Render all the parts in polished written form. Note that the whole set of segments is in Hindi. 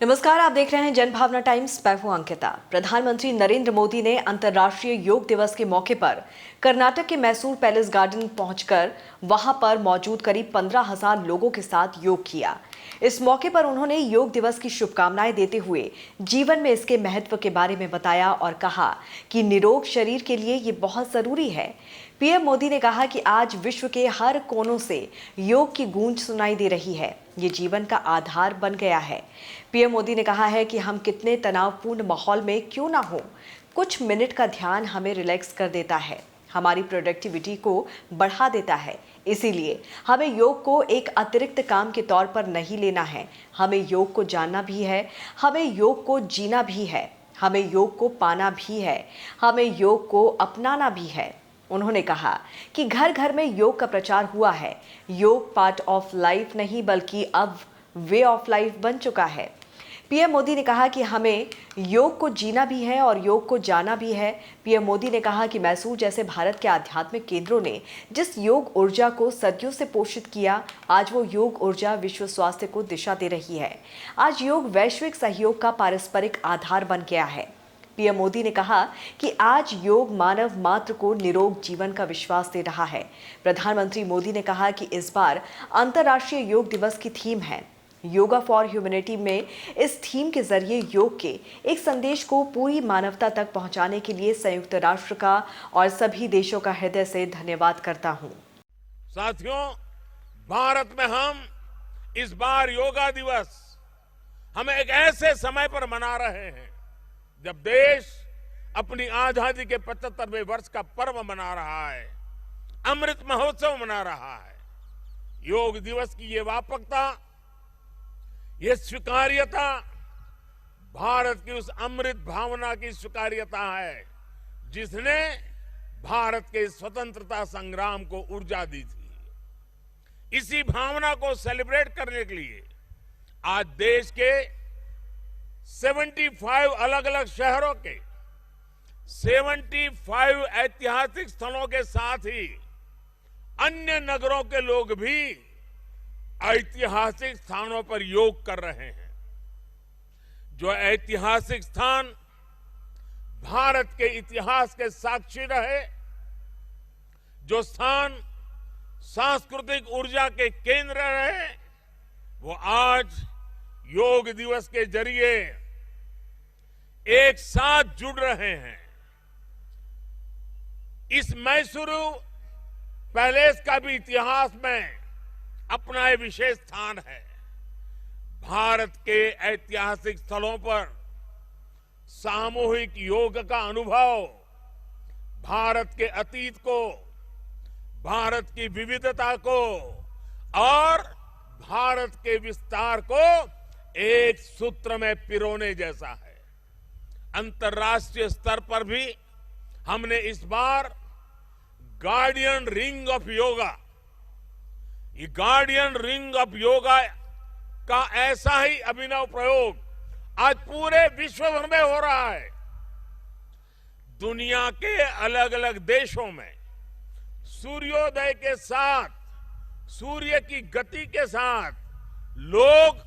नमस्कार, आप देख रहे हैं जनभावना टाइम्स। मैं हूं अंकिता। प्रधानमंत्री नरेंद्र मोदी ने अंतर्राष्ट्रीय योग दिवस के मौके पर कर्नाटक के मैसूर पैलेस गार्डन पहुंचकर वहां पर मौजूद करीब 15,000 लोगों के साथ योग किया। इस मौके पर उन्होंने योग दिवस की शुभकामनाएं देते हुए जीवन में इसके महत्व के बारे में बताया और कहा कि निरोग शरीर के लिए ये बहुत जरूरी है। पीएम मोदी ने कहा कि आज विश्व के हर कोनों से योग की गूंज सुनाई दे रही है। ये जीवन का आधार बन गया है। पीएम मोदी ने कहा है कि हम कितने तनावपूर्ण माहौल में क्यों ना हो, कुछ मिनट का ध्यान हमें रिलैक्स कर देता है, हमारी प्रोडक्टिविटी को बढ़ा देता है। इसीलिए हमें योग को एक अतिरिक्त काम के तौर पर नहीं लेना है। हमें योग को जानना भी है, हमें योग को जीना भी है, हमें योग को पाना भी है, हमें योग को अपनाना भी है। उन्होंने कहा कि घर घर में योग का प्रचार हुआ है। योग पार्ट ऑफ लाइफ नहीं बल्कि अब वे ऑफ लाइफ बन चुका है। पीएम मोदी ने कहा कि हमें योग को जीना भी है और योग को जाना भी है। पीएम मोदी ने कहा कि मैसूर जैसे भारत के आध्यात्मिक केंद्रों ने जिस योग ऊर्जा को सदियों से पोषित किया, आज वो योग ऊर्जा विश्व स्वास्थ्य को दिशा दे रही है। आज योग वैश्विक सहयोग का पारस्परिक आधार बन गया है। पीएम मोदी ने कहा कि आज योग मानव मात्र को निरोग जीवन का विश्वास दे रहा है। प्रधानमंत्री मोदी ने कहा कि इस बार अंतर्राष्ट्रीय योग दिवस की थीम है योगा फॉर ह्यूमैनिटी। में इस थीम के जरिए योग के एक संदेश को पूरी मानवता तक पहुंचाने के लिए संयुक्त राष्ट्र का और सभी देशों का हृदय से धन्यवाद करता हूं। साथियों, भारत में हम इस बार योगा दिवस हम एक ऐसे समय पर मना रहे हैं जब देश अपनी आजादी के 75वें वर्ष का पर्व मना रहा है, अमृत महोत्सव मना रहा है। योग दिवस की ये व्यापकता, ये स्वीकार्यता भारत की उस अमृत भावना की स्वीकार्यता है जिसने भारत के स्वतंत्रता संग्राम को ऊर्जा दी थी। इसी भावना को सेलिब्रेट करने के लिए आज देश के 75 अलग अलग शहरों के 75 ऐतिहासिक स्थलों के साथ ही अन्य नगरों के लोग भी ऐतिहासिक स्थानों पर योग कर रहे हैं। जो ऐतिहासिक स्थान भारत के इतिहास के साक्षी रहे, जो स्थान सांस्कृतिक ऊर्जा के केंद्र रहे, वो आज योग दिवस के जरिए एक साथ जुड़ रहे हैं। इस मैसूरू पैलेस का भी इतिहास में अपना एक विशेष स्थान है। भारत के ऐतिहासिक स्थलों पर सामूहिक योग का अनुभव भारत के अतीत को, भारत की विविधता को और भारत के विस्तार को एक सूत्र में पिरोने जैसा है। अंतर्राष्ट्रीय स्तर पर भी हमने इस बार गार्डियन रिंग ऑफ योगा, ये गार्डियन रिंग ऑफ योगा का ऐसा ही अभिनव प्रयोग आज पूरे विश्व भर में हो रहा है। दुनिया के अलग अलग देशों में सूर्योदय के साथ, सूर्य की गति के साथ लोग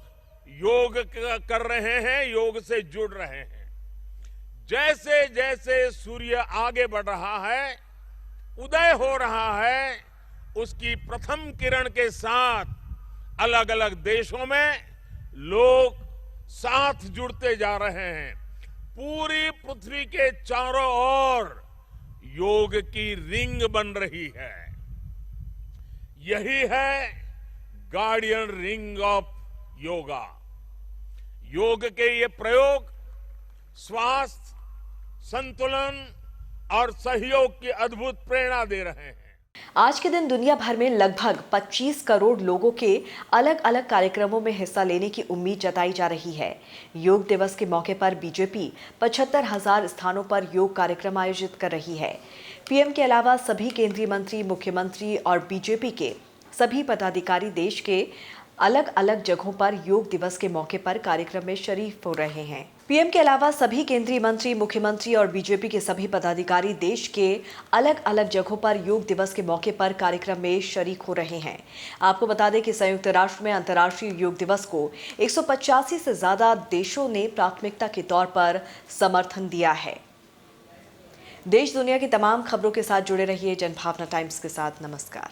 योग कर रहे हैं, योग से जुड़ रहे हैं। जैसे जैसे सूर्य आगे बढ़ रहा है, उदय हो रहा है, उसकी प्रथम किरण के साथ अलग अलग देशों में लोग साथ जुड़ते जा रहे हैं। पूरी पृथ्वी के चारों ओर योग की रिंग बन रही है। यही है गार्डियन रिंग ऑफ योगा। योग के ये प्रयोग स्वास्थ्य, संतुलन और सहयोग की अद्भुत प्रेरणा दे रहे हैं। आज के दिन दुनिया भर में लगभग 25 करोड़ लोगों के अलग अलग कार्यक्रमों में हिस्सा लेने की उम्मीद जताई जा रही है। योग दिवस के मौके पर बीजेपी 75,000 स्थानों पर योग कार्यक्रम आयोजित कर रही है। पीएम के अलावा सभी केंद्रीय मंत्री, मुख्यमंत्री और बीजेपी के सभी पदाधिकारी देश के अलग अलग जगहों पर योग दिवस के मौके पर कार्यक्रम में शरीक हो रहे हैं। पीएम के अलावा सभी केंद्रीय मंत्री, मुख्यमंत्री और बीजेपी के सभी पदाधिकारी देश के अलग अलग जगहों पर योग दिवस के मौके पर कार्यक्रम में शरीक हो रहे हैं। आपको बता दें कि संयुक्त राष्ट्र में अंतर्राष्ट्रीय योग दिवस को 185 से ज्यादा देशों ने प्राथमिकता के तौर पर समर्थन दिया है। देश दुनिया की तमाम खबरों के साथ जुड़े रहिए जनभावना टाइम्स के साथ। नमस्कार।